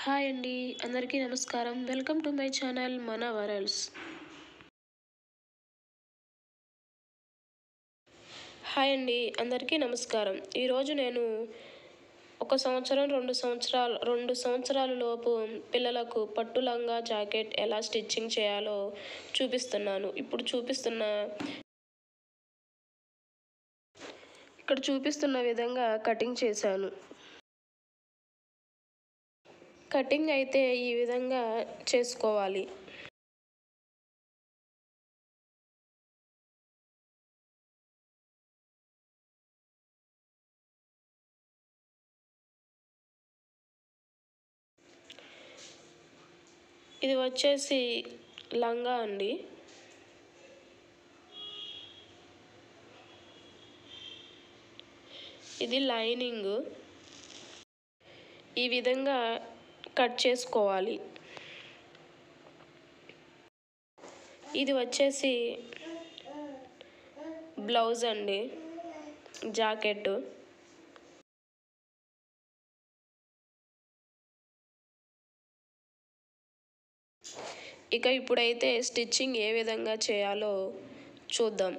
Hi అండి. అందరికీ నమస్కారం. వెల్కమ్ టు మై ఛానల్ మన వరల్డ్స్. హాయ్ అండి. అందరికీ నమస్కారం. ఈరోజు నేను 1 సంవత్సరం, 2 సంవత్సరాల లోపు పిల్లలకు పట్టు లంగా జాకెట్ ఎలా స్టిచ్చింగ్ చేయాలో చూపిస్తున్నాను. ఇక్కడ చూపిస్తున్న విధంగా కటింగ్ చేశాను. కటింగ్ అయితే ఈ విధంగా చేసుకోవాలి. ఇది వచ్చేసి లంగా అండి. ఇది లైనింగ్. ఈ విధంగా కట్ చేసుకోవాలి. ఇది వచ్చేసి బ్లౌజ్ అండి, జాకెట్. ఇప్పుడైతే స్టిచ్చింగ్ ఏ విధంగా చేయాలో చూద్దాం.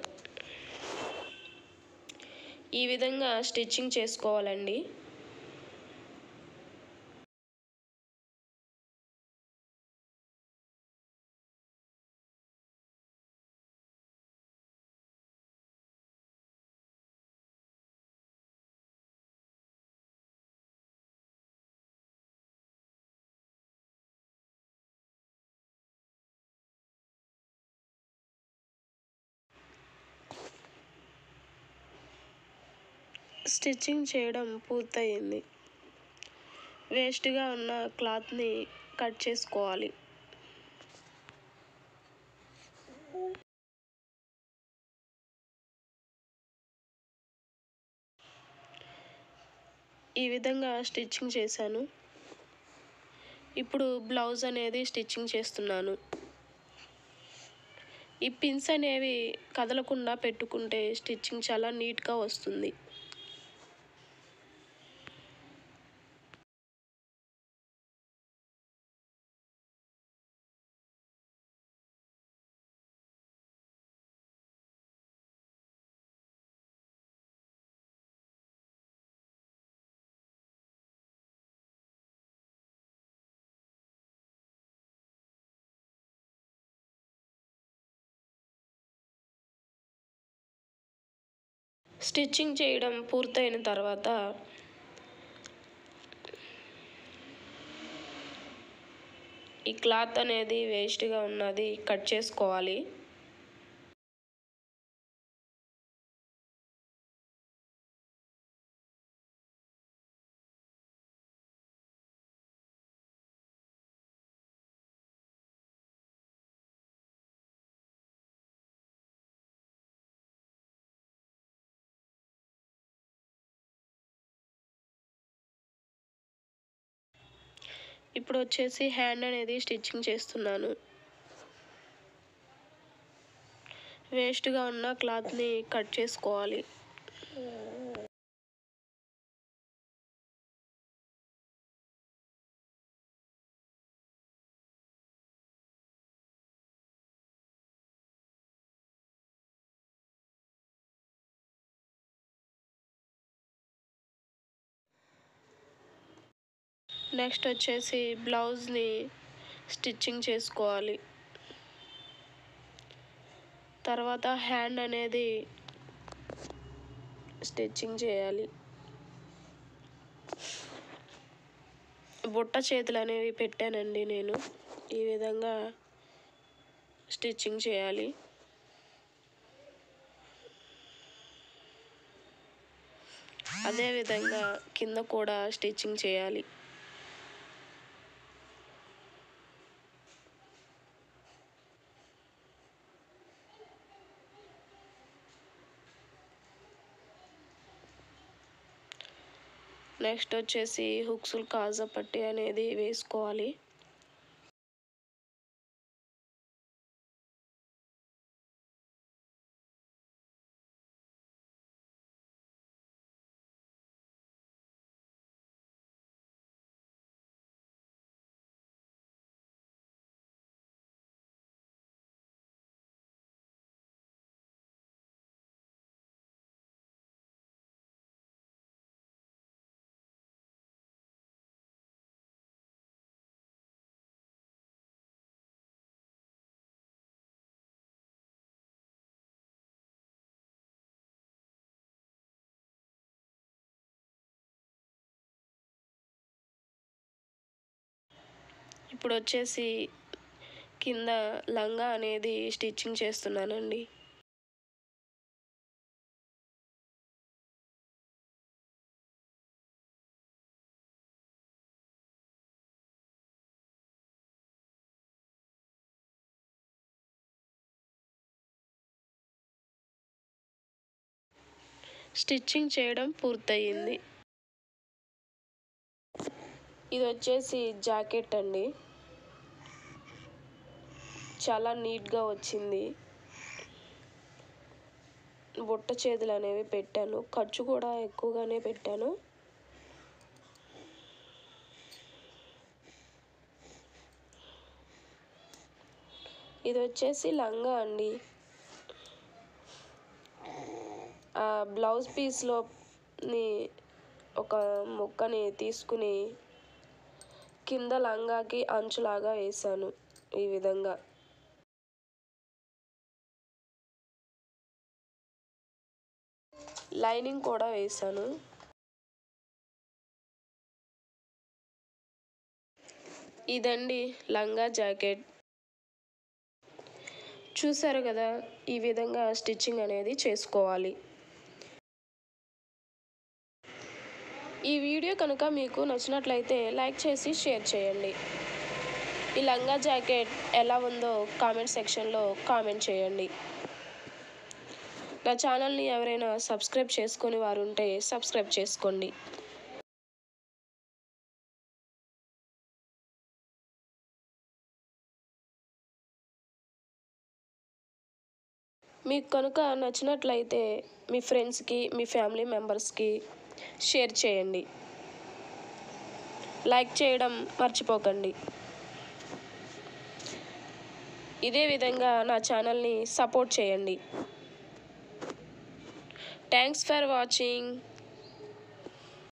ఈ విధంగా స్టిచ్చింగ్ చేసుకోవాలండి. స్టిచ్చింగ్ చేయడం పూర్తయింది. వేస్ట్గా ఉన్న క్లాత్ని కట్ చేసుకోవాలి. ఈ విధంగా స్టిచ్చింగ్ చేశాను. ఇప్పుడు బ్లౌజ్ అనేది స్టిచ్చింగ్ చేస్తున్నాను. ఈ పిన్స్ అనేవి కదలకుండా పెట్టుకుంటే స్టిచ్చింగ్ చాలా నీట్గా వస్తుంది. స్టిచ్చింగ్ చేయడం పూర్తయిన తర్వాత ఈ క్లాత్ అనేది వేస్ట్గా ఉన్నది కట్ చేసుకోవాలి. ఇప్పుడు వచ్చేసి హ్యాండ్ అనేది స్టిచ్చింగ్ చేస్తున్నాను. వేస్ట్గా ఉన్న క్లాత్ని కట్ చేసుకోవాలి. నెక్స్ట్ వచ్చేసి బ్లౌజ్ని స్టిచ్చింగ్ చేసుకోవాలి. తర్వాత హ్యాండ్ అనేది స్టిచ్చింగ్ చేయాలి. బుట్ట చేతులు అనేవి పెట్టానండి నేను. ఈ విధంగా స్టిచ్చింగ్ చేయాలి. అదేవిధంగా కింద కూడా స్టిచ్చింగ్ చేయాలి. నెక్స్ట్ వచ్చేసి హుక్స్లు కాజా పట్టీ అనేది వేసుకోవాలి. ఇప్పుడు వచ్చేసి కింద లంగా అనేది స్టిచ్చింగ్ చేస్తున్నానండి. స్టిచ్చింగ్ చేయడం పూర్తయింది. ఇది వచ్చేసి జాకెట్ అండి. చాలా నీట్గా వచ్చింది. బుట్ట చేతులు అనేవి పెట్టాను. ఖర్చు కూడా ఎక్కువగానే పెట్టాను. ఇది వచ్చేసి లంగా అండి. బ్లౌజ్ పీస్లోని ఒక ముక్కని తీసుకుని కింద లంగాకి అంచులాగా వేసాను ఈ విధంగా. లైనింగ్ కూడా వేసాను. ఇదండి లంగా జాకెట్. చూసారు కదా, ఈ విధంగా స్టిచ్చింగ్ అనేది చేసుకోవాలి. ఈ వీడియో కనుక మీకు నచ్చినట్లయితే లైక్ చేసి షేర్ చేయండి. ఈ లంగా జాకెట్ ఎలా ఉందో కామెంట్ సెక్షన్లో కామెంట్ చేయండి. నా ఛానల్ని ఎవరైనా సబ్స్క్రైబ్ చేసుకొని వారు ఉంటే సబ్స్క్రైబ్ చేసుకోండి. మీకు కనుక నచ్చినట్లయితే మీ ఫ్రెండ్స్కి, మీ ఫ్యామిలీ మెంబర్స్కి షేర్ చేయండి. లైక్ చేయడం మర్చిపోకండి. ఇదే విధంగా నా ఛానల్ని సపోర్ట్ చేయండి. Thanks for watching.